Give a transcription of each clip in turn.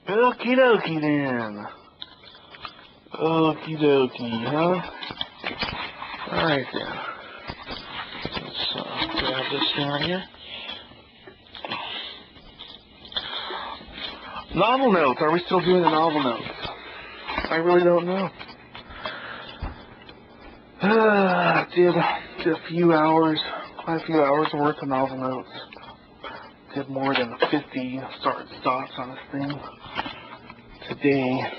Okie dokie then. Okie dokie, huh? Alright then. Let's grab this thing right here. Novel notes. Are we still doing the novel notes? I really don't know. Did a few hours, quite a few hours worth of novel notes. Did more than 50 start and stops on this thing. Today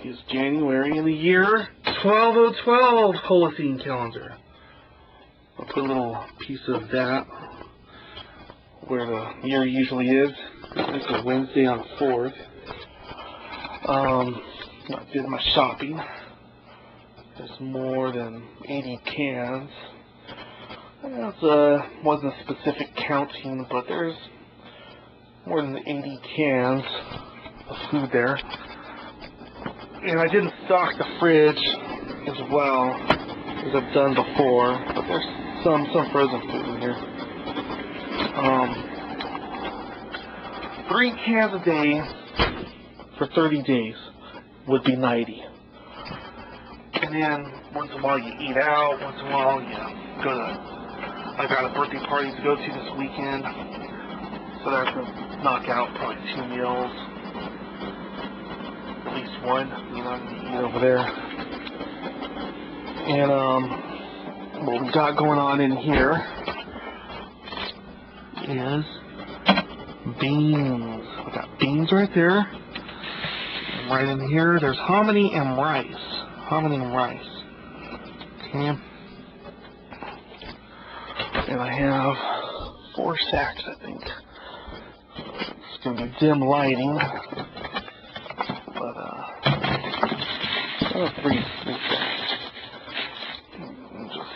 is January in the year 12012 Holocene calendar. I'll put a little piece of that where the year usually is. This is Wednesday on the 4th. I did my shopping. There's more than 80 cans. It wasn't a specific counting, but there's more than 80 cans of food there. And I didn't stock the fridge as well as I've done before, but there's some frozen food in here. 3 cans a day for 30 days would be 90. And then once in a while you eat out, once in a while you go to, I got a birthday party to go to this weekend, so that's going to knock out probably 2 meals, at least one, you know, to eat over there. And what we got going on in here is beans. We got beans right there. And right in here, there's hominy and rice. Hominy and rice. Okay. And I have 4 sacks, I think. It's going to be dim lighting. But, 3 sacks. Just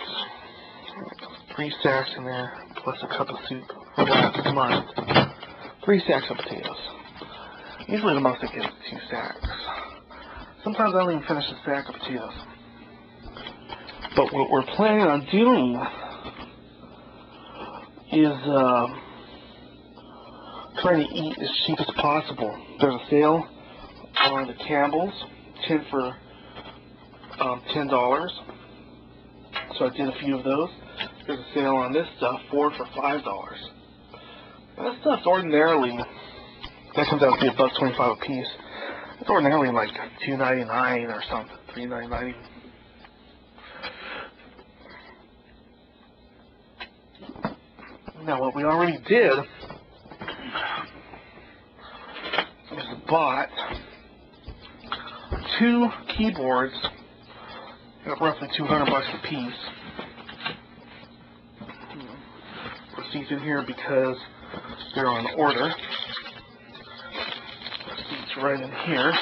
3 sacks in there, plus a cup of soup for last month. 3 sacks of potatoes. Usually the most I get is 2 sacks. Sometimes I don't even finish a sack of potatoes. But what we're planning on doing is trying to eat as cheap as possible. There's a sale on the Campbell's, 10 for $10. So I did a few of those. There's a sale on this stuff, 4 for $5. And this stuff's ordinarily, that comes out to be $1.25 a piece. It's ordinarily like $2.99 or something, $3.99. Now what we already did is bought 2 keyboards at roughly $200 a piece. Receipts in here because they're on order. Receipts right in here.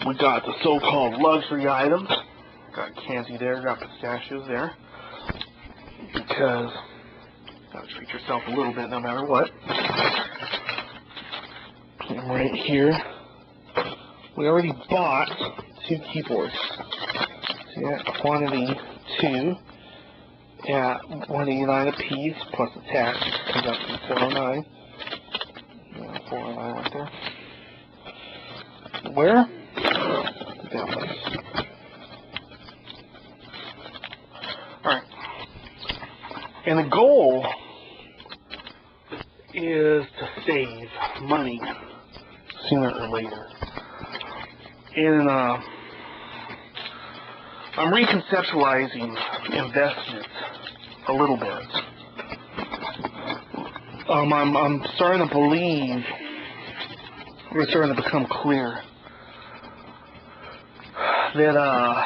We got the so-called luxury items. Got candy there, got pistachios there. Because you gotta treat yourself a little bit no matter what. And right here, we already bought 2 keyboards. So yeah, quantity 2 at $189 a piece plus the tax comes out to $409. Yeah, $409 right there. Where? That place. Alright. And the goal is to save money sooner or later. And I'm reconceptualizing investments a little bit. I'm starting to believe, we're starting to become clear that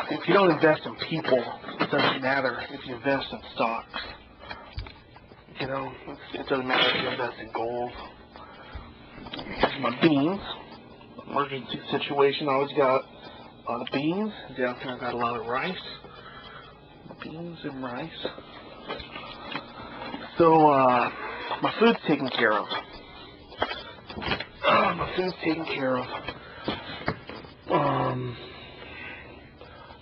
if you don't invest in people, it doesn't matter if you invest in stocks. You know, it doesn't matter if you invest in gold. Here's my beans. Emergency situation, I always got a lot of beans. Down here I got a lot of rice. Beans and rice. So, my food's taken care of. My food's taken care of.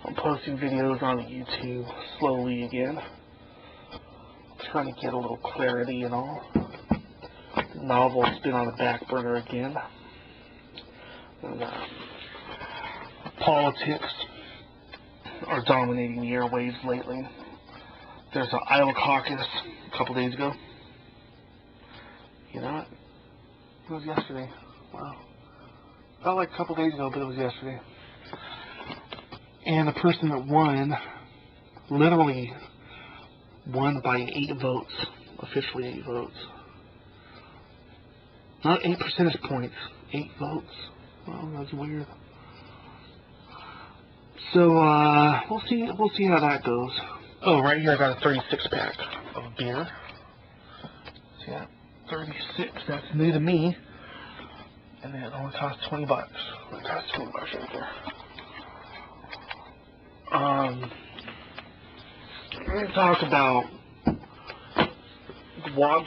I'm posting videos on YouTube slowly again. Trying to get a little clarity and all. novel's been on the back burner again. And, politics are dominating the airwaves lately. There's an Iowa caucus a couple days ago. You know what? It was yesterday. Wow. Felt like a couple days ago, but it was yesterday. And the person that won literally won by 8 votes. Officially 8 votes. Not 8 percentage points. 8 votes. Well, that's weird. So, we'll see how that goes. Oh, right here I got a 36 pack of beer. See that? 36. That's new to me. And it only costs $20. It costs $20 right there. We're going to talk about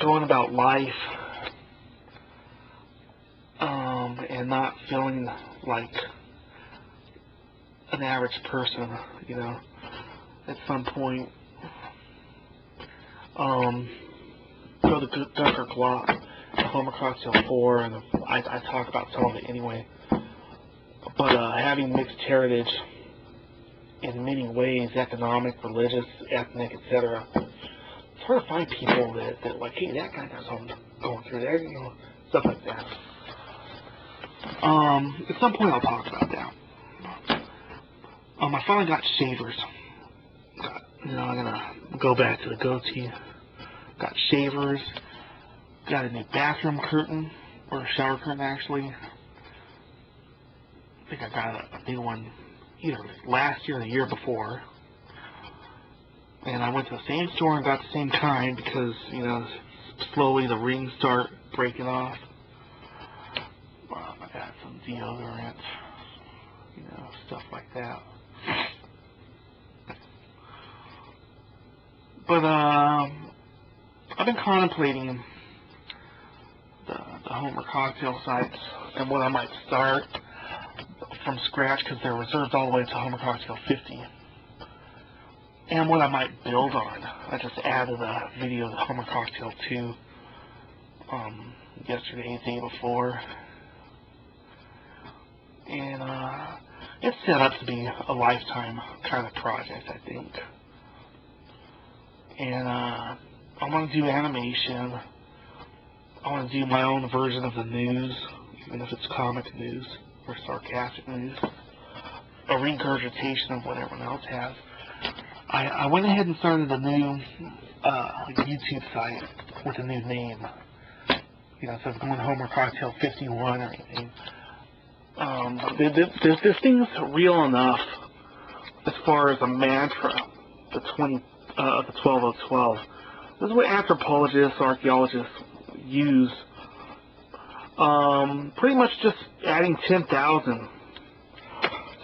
going about life, and not feeling like an average person, you know. At some point, go to Dunkirk Lot, Homer Cocktail 4, and I talk about some of it anyway. But having mixed heritage in many ways, economic, religious, ethnic, etc., it's hard to find people that like, hey, that guy knows I'm going through there, you know, stuff like that. At some point I'll talk about that. I finally got shavers. I'm gonna go back to the goatee. Got shavers. Got a new bathroom curtain, or a shower curtain actually. I think I got a new one either last year or the year before. And I went to the same store and got the same kind because, you know, slowly the rings start breaking off. I got some deodorant, you know, stuff like that. But I've been contemplating the Homer cocktail sites and what I might start from scratch, because they're reserved all the way to Homer Cocktail 50. And what I might build on. I just added a video of Homer Cocktail 2 yesterday, the day before. And it's set up to be a lifetime kind of project, I think. And I want to do animation. I want to do my own version of the news, even if it's comic news or sarcastic news, a regurgitation of what everyone else has. I went ahead and started a new YouTube site with a new name. You know, it says Going Homer Cocktail 51 or anything. This thing's real enough as far as a mantra, the 12012. This is what anthropologists, archaeologists use. Pretty much just adding 10,000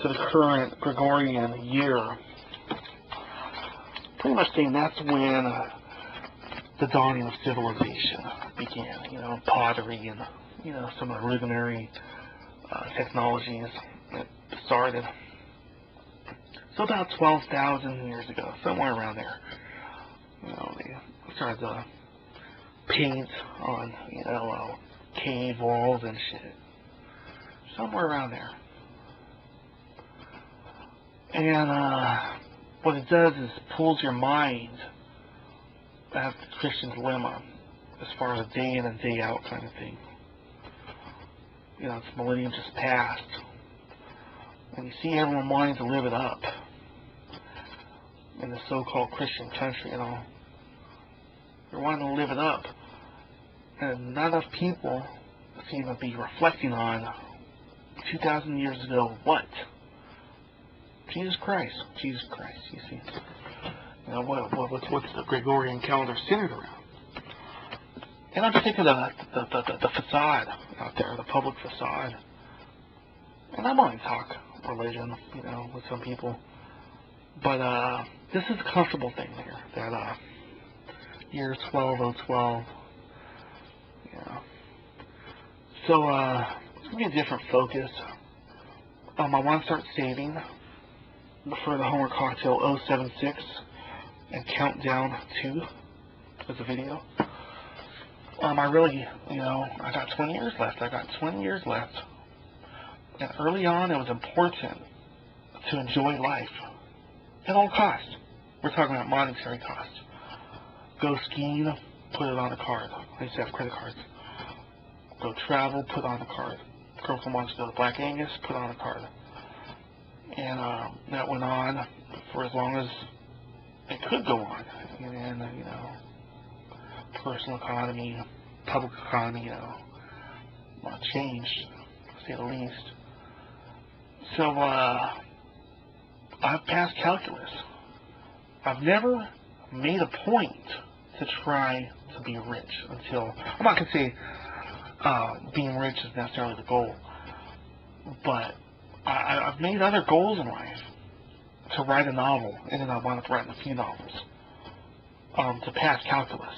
to the current Gregorian year. Pretty much saying that's when the dawning of civilization began. You know, pottery and, you know, some of the rudimentary technologies that started. So about 12,000 years ago, somewhere around there. You know, they started to paint on, you know, cave walls and shit. Somewhere around there. And what it does is pulls your mind at the Christian dilemma as far as a day in and day out kind of thing. You know, it's millennium just passed. And you see everyone wanting to live it up in the so-called Christian country, you know. They're wanting to live it up. And not enough people seem to be reflecting on 2,000 years ago what? Jesus Christ. Jesus Christ, you see. You know, what's the Gregorian calendar centered around? And I'm sick of the facade out there, the public facade. And I'm going to talk religion, you know, with some people. But this is a comfortable thing here. That year 12012. You know. So it's going to be a different focus. I want to start saving for the Homer Cocktail 076 and Countdown 2 as a video. I really, I got 20 years left. And early on, it was important to enjoy life at all costs. We're talking about monetary costs. Go skiing, put it on a card. I used to have credit cards. Go travel, put on a card. Girlfriend wants to go to Black Angus, put on a card. And that went on for as long as it could go on. And then, personal economy, public economy, changed, to say the least. So, I've passed calculus. I've never made a point to try to be rich until, I'm not going to say being rich is necessarily the goal, but I've made other goals in life. To write a novel, and then I wound up writing a few novels. To pass calculus.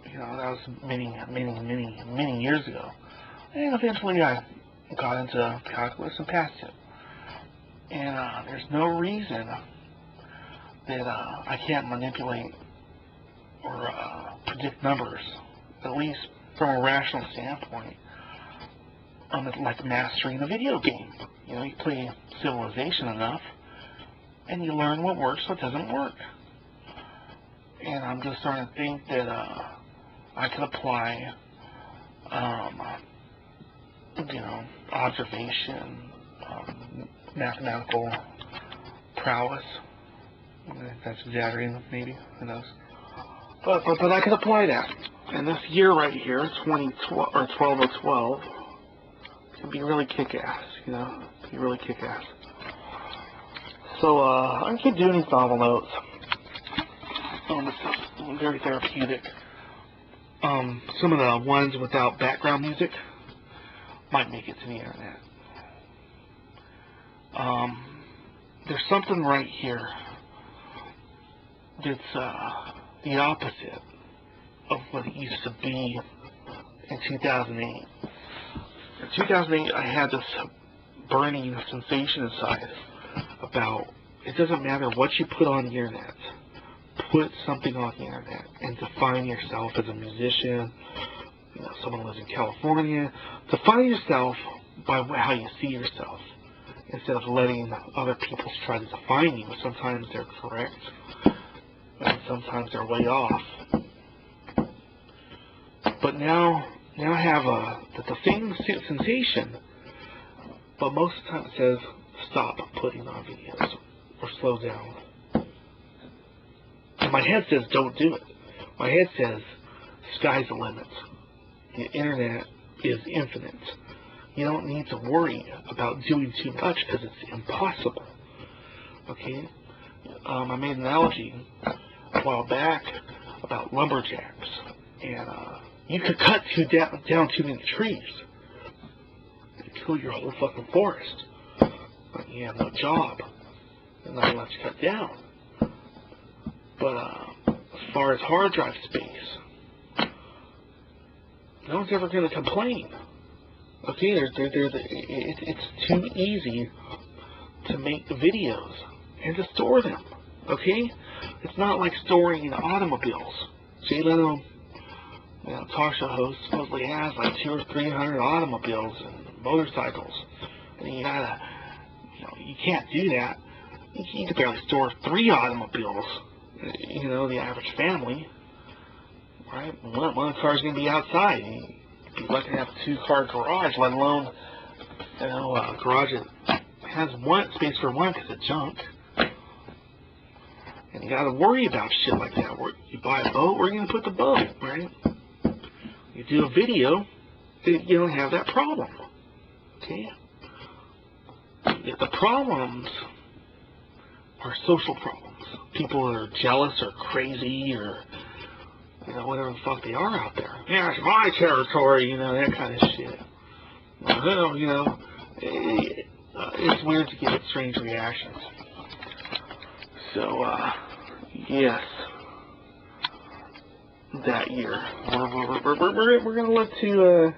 That was many years ago. And eventually I got into calculus and passed it. And there's no reason that I can't manipulate or predict numbers, at least from a rational standpoint. It's like mastering a video game. You play Civilization enough, and you learn what works, what doesn't work. And I'm just starting to think that I could apply, observation, mathematical prowess. That's exaggerating, maybe. Who knows? But I could apply that. And this year right here, 2012 or 12/12, can be really kick-ass. Be really kick-ass. So I keep doing these novel notes. It's very therapeutic. Some of the ones without background music might make it to the internet. There's something right here that's the opposite of what it used to be in 2008. In 2008, I had this burning sensation inside about, it doesn't matter what you put on the internet. Put something on the internet and define yourself as a musician. Someone who lives in California. Define yourself by how you see yourself, instead of letting other people try to define you. Sometimes they're correct, and sometimes they're way off. But now I have the same sensation, but most of the time it says stop putting on videos or slow down. And my head says don't do it. My head says sky's the limit. The internet is infinite. You don't need to worry about doing too much because it's impossible. Okay? I made an analogy a while back about lumberjacks, and you could cut down too many trees and kill your whole fucking forest. But you have no job, and nothing left to cut down. But as far as hard drive space, no one's ever going to complain. Okay, it's too easy to make videos and to store them. Okay, it's not like storing automobiles. Jay Leno, talk show host, supposedly has like 200 or 300 automobiles and motorcycles, and you can't do that. You can barely store 3 automobiles. The average family, right? One of the cars going to be outside. You'd be lucky to have a 2-car garage, let alone, a garage that has space for one because it's junk. And you got to worry about shit like that. You buy a boat, where are you going to put the boat, right? You do a video, you don't have that problem. Okay? The problems are social problems. People that are jealous or crazy or, whatever the fuck they are out there. Yeah, it's my territory, that kind of shit. It's weird to get strange reactions. So, yes, that year. We're going to look to